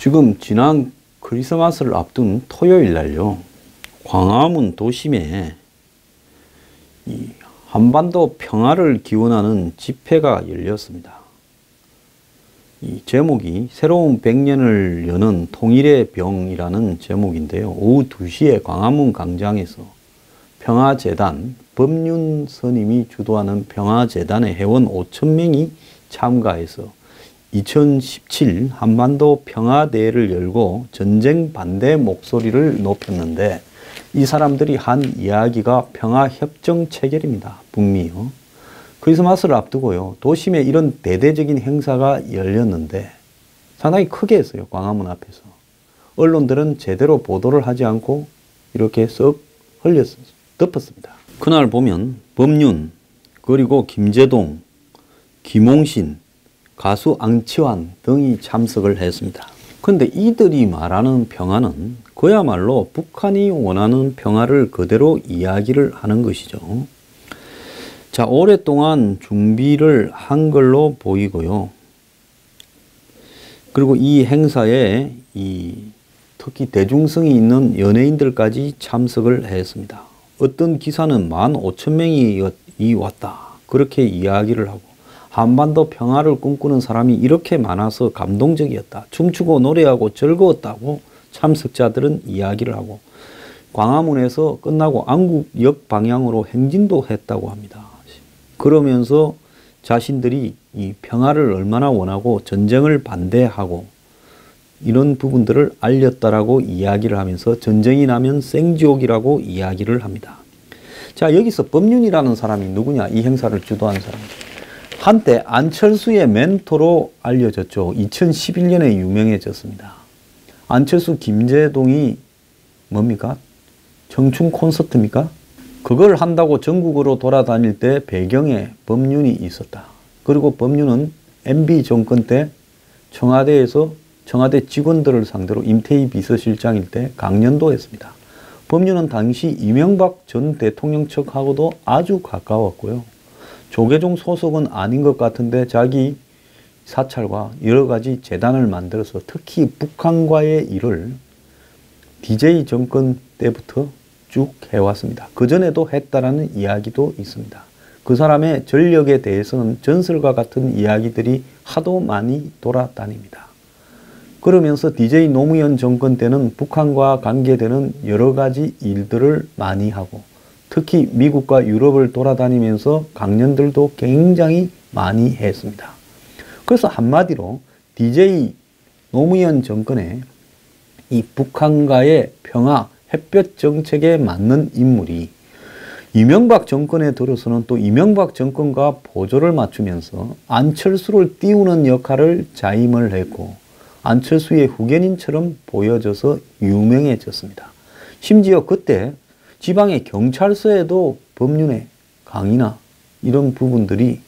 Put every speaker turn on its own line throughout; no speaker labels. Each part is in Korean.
지금 지난 크리스마스를 앞둔 토요일 날요, 광화문 도심에 이 한반도 평화를 기원하는 집회가 열렸습니다. 이 제목이 새로운 100년을 여는 통일의 병이라는 제목인데요. 오후 2시에 광화문 광장에서 평화재단, 법륜 스님이 주도하는 평화재단의 회원 5,000명이 참가해서 2017 한반도 평화대회를 열고 전쟁 반대 목소리를 높였는데, 이 사람들이 한 이야기가 평화협정 체결입니다. 북미요. 크리스마스를 앞두고요, 도심에 이런 대대적인 행사가 열렸는데 상당히 크게 했어요. 광화문 앞에서. 언론들은 제대로 보도를 하지 않고 이렇게 썩 덮었습니다. 그날 보면 법륜, 그리고 김제동, 김홍신, 가수 앙치환 등이 참석을 했습니다. 그런데 이들이 말하는 평화는 그야말로 북한이 원하는 평화를 그대로 이야기를 하는 것이죠. 자, 오랫동안 준비를 한 걸로 보이고요. 그리고 이 행사에 특히 대중성이 있는 연예인들까지 참석을 했습니다. 어떤 기사는 15,000명이 왔다, 그렇게 이야기를 하고, 한반도 평화를 꿈꾸는 사람이 이렇게 많아서 감동적이었다, 춤추고 노래하고 즐거웠다고 참석자들은 이야기를 하고, 광화문에서 끝나고 안국역 방향으로 행진도 했다고 합니다. 그러면서 자신들이 이 평화를 얼마나 원하고 전쟁을 반대하고 이런 부분들을 알렸다라고 이야기를 하면서 전쟁이 나면 생지옥이라고 이야기를 합니다. 자, 여기서 법륜이라는 사람이 누구냐? 이 행사를 주도한 사람. 한때 안철수의 멘토로 알려졌죠. 2011년에 유명해졌습니다. 안철수, 김제동이 뭡니까? 청춘 콘서트입니까? 그걸 한다고 전국으로 돌아다닐 때 배경에 법륜이 있었다. 그리고 법륜은 MB 정권 때 청와대에서 청와대 직원들을 상대로 임태희 비서실장일 때 강연도 했습니다. 법륜은 당시 이명박 전 대통령 측하고도 아주 가까웠고요. 조계종 소속은 아닌 것 같은데 자기 사찰과 여러 가지 재단을 만들어서 특히 북한과의 일을 DJ 정권 때부터 쭉 해왔습니다. 그전에도 했다라는 이야기도 있습니다. 그 사람의 전력에 대해서는 전설과 같은 이야기들이 하도 많이 돌아다닙니다. 그러면서 DJ 노무현 정권 때는 북한과 관계되는 여러 가지 일들을 많이 하고, 특히 미국과 유럽을 돌아다니면서 강연들도 굉장히 많이 했습니다. 그래서 한마디로 DJ 노무현 정권의 이 북한과의 평화 햇볕 정책에 맞는 인물이 이명박 정권에 들어서는 또 이명박 정권과 보조를 맞추면서 안철수를 띄우는 역할을 자임을 했고, 안철수의 후견인처럼 보여져서 유명해졌습니다. 심지어 그때 지방의 경찰서에도 법륜의 강의나 이런 부분들이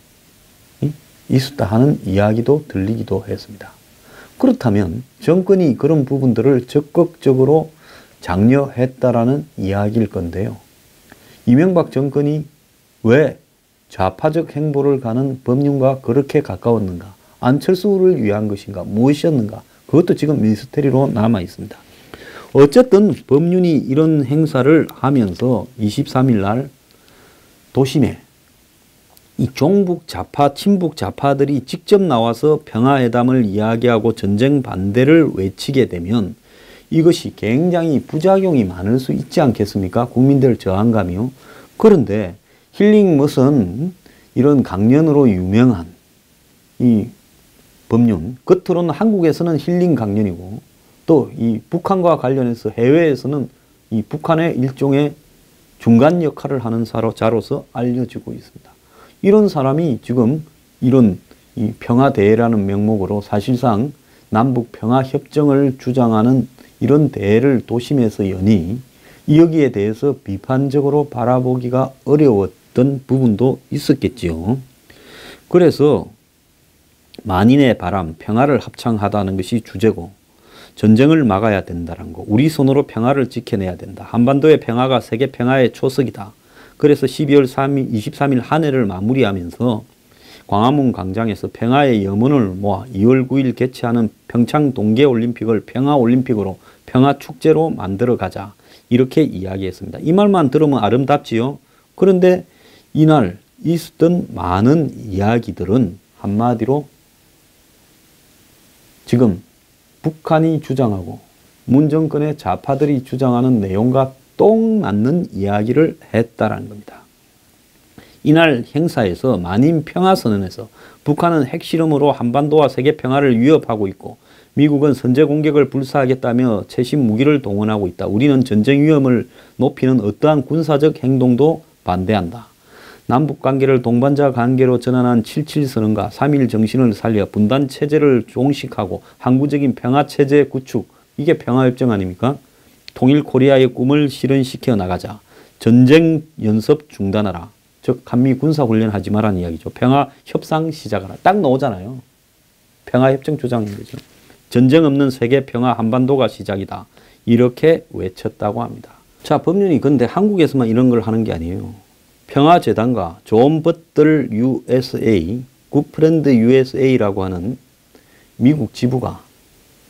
있었다 하는 이야기도 들리기도 했습니다. 그렇다면 정권이 그런 부분들을 적극적으로 장려했다라는 이야기일 건데요. 이명박 정권이 왜 좌파적 행보를 가는 법륜과 그렇게 가까웠는가? 안철수를 위한 것인가? 무엇이었는가? 그것도 지금 미스테리로 남아 있습니다. 어쨌든 법륜이 이런 행사를 하면서 23일 날 도심에 이 종북 좌파, 친북 좌파들이 직접 나와서 평화회담을 이야기하고 전쟁 반대를 외치게 되면 이것이 굉장히 부작용이 많을 수 있지 않겠습니까? 국민들 저항감이요. 그런데 힐링무슨 이런 강연으로 유명한 이 법륜, 겉으로는 한국에서는 힐링 강연이고, 또 이 북한과 관련해서 해외에서는 이 북한의 일종의 중간 역할을 하는 자로서 알려지고 있습니다. 이런 사람이 지금 이런 이 평화대회라는 명목으로 사실상 남북 평화협정을 주장하는 이런 대회를 도심에서 여니 여기에 대해서 비판적으로 바라보기가 어려웠던 부분도 있었겠지요. 그래서 만인의 바람, 평화를 합창하다는 것이 주제고, 전쟁을 막아야 된다는 거, 우리 손으로 평화를 지켜내야 된다. 한반도의 평화가 세계 평화의 초석이다. 그래서 12월 23일 한 해를 마무리하면서 광화문 광장에서 평화의 염원을 모아 2월 9일 개최하는 평창 동계올림픽을 평화올림픽으로 평화축제로 만들어가자. 이렇게 이야기했습니다. 이 말만 들으면 아름답지요. 그런데 이날 있었던 많은 이야기들은 한마디로 지금 북한이 주장하고 문정권의 좌파들이 주장하는 내용과 똥 맞는 이야기를 했다라는 겁니다. 이날 행사에서 만인 평화선언에서 북한은 핵실험으로 한반도와 세계 평화를 위협하고 있고 미국은 선제 공격을 불사하겠다며 최신 무기를 동원하고 있다. 우리는 전쟁 위험을 높이는 어떠한 군사적 행동도 반대한다. 남북관계를 동반자 관계로 전환한 7.7선언과 3.1 정신을 살려 분단체제를 종식하고 항구적인 평화체제 구축, 이게 평화협정 아닙니까? 통일 코리아의 꿈을 실현시켜 나가자. 전쟁 연습 중단하라. 즉 한미 군사훈련 하지 말라는 이야기죠. 평화협상 시작하라. 딱 나오잖아요. 평화협정 주장인 거죠. 전쟁 없는 세계 평화 한반도가 시작이다. 이렇게 외쳤다고 합니다. 자, 법륜이 근데 한국에서만 이런 걸 하는 게 아니에요. 평화재단과 존 버틀 USA, 굿프렌드 USA라고 하는 미국 지부가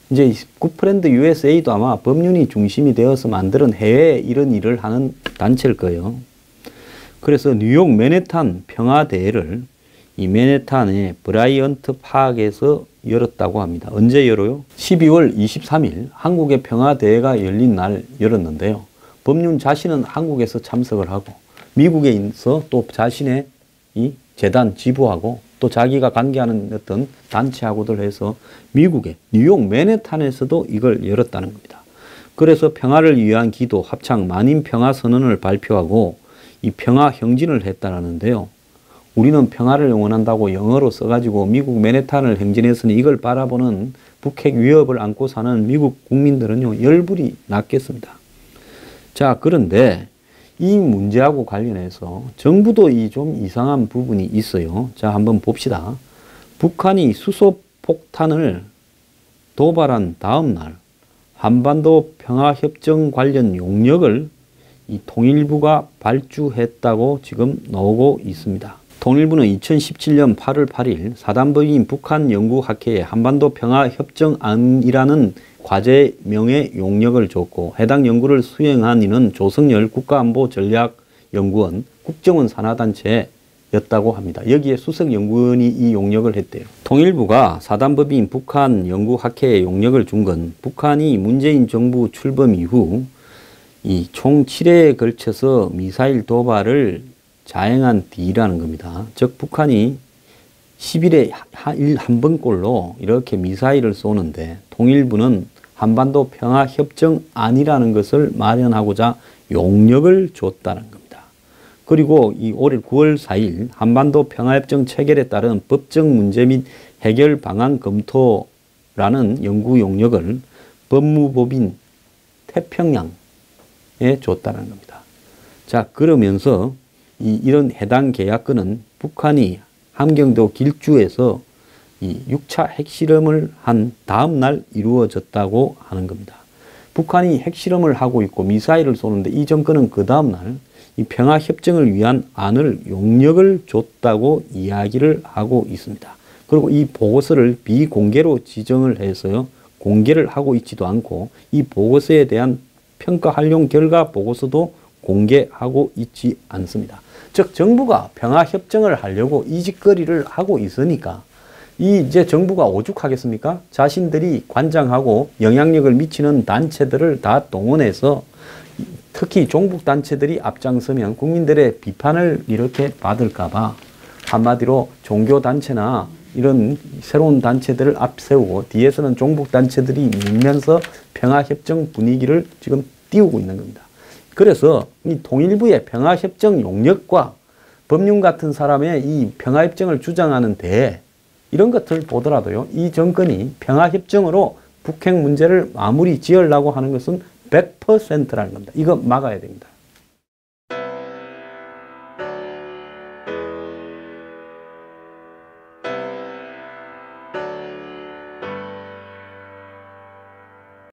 이제 굿프렌드 USA도 아마 법륜이 중심이 되어서 만드는 해외에 이런 일을 하는 단체일 거예요. 그래서 뉴욕 맨해탄 평화대회를 이 맨해탄의 브라이언트 파크에서 열었다고 합니다. 언제 열어요? 12월 23일 한국의 평화대회가 열린 날 열었는데요. 법륜 자신은 한국에서 참석을 하고 미국에 있어 또 자신의 이 재단 지부하고 또 자기가 관계하는 어떤 단체하고들 해서 미국의 뉴욕 맨해탄에서도 이걸 열었다는 겁니다. 그래서 평화를 위한 기도, 합창, 만인 평화 선언을 발표하고 이 평화 행진을 했다는데요. 우리는 평화를 응원한다고 영어로 써가지고 미국 맨해탄을 행진했으니 이걸 바라보는 북핵 위협을 안고 사는 미국 국민들은요, 열불이 났겠습니다. 자, 그런데 이 문제하고 관련해서 정부도 이 좀 이상한 부분이 있어요. 자, 한번 봅시다. 북한이 수소폭탄을 도발한 다음 날 한반도 평화협정 관련 용역을 이 통일부가 발주했다고 지금 나오고 있습니다. 통일부는 2017년 8월 8일 사단법인 북한연구학회에 한반도 평화협정안이라는 과제명의 용역을 줬고 해당 연구를 수행한 이는 조성열 국가안보전략연구원 국정원 산하단체였다고 합니다. 여기에 수석연구원이 이 용역을 했대요. 통일부가 사단법인 북한연구학회에 용역을 준 건 북한이 문재인 정부 출범 이후 이 총 7회에 걸쳐서 미사일 도발을 자행한 뒤라는 겁니다. 즉 북한이 10일에 한 번꼴로 이렇게 미사일을 쏘는데 통일부는 한반도 평화협정안이라는 것을 마련하고자 용역을 줬다는 겁니다. 그리고 이 올해 9월 4일 한반도 평화협정 체결에 따른 법적 문제 및 해결 방안 검토라는 연구 용역을 법무법인 태평양에 줬다는 겁니다. 자, 그러면서 이런 해당 계약건은 북한이 함경도 길주에서 이 6차 핵실험을 한 다음 날 이루어졌다고 하는 겁니다. 북한이 핵실험을 하고 있고 미사일을 쏘는데 이 정권은 그 다음 날 이 평화협정을 위한 안을 용역을 줬다고 이야기를 하고 있습니다. 그리고 이 보고서를 비공개로 지정을 해서요, 공개를 하고 있지도 않고 이 보고서에 대한 평가 활용 결과 보고서도 공개하고 있지 않습니다. 즉 정부가 평화협정을 하려고 이 짓거리를 하고 있으니까 이제 정부가 오죽하겠습니까? 자신들이 관장하고 영향력을 미치는 단체들을 다 동원해서 특히 종북단체들이 앞장서면 국민들의 비판을 이렇게 받을까봐 한마디로 종교단체나 이런 새로운 단체들을 앞세우고 뒤에서는 종북단체들이 밀면서 평화협정 분위기를 지금 띄우고 있는 겁니다. 그래서 이 통일부의 평화협정 용역과 법륜 같은 사람의 이 평화협정을 주장하는 데 이런 것들을 보더라도요, 이 정권이 평화협정으로 북핵 문제를 마무리 지으려고 하는 것은 100%라는 겁니다. 이거 막아야 됩니다.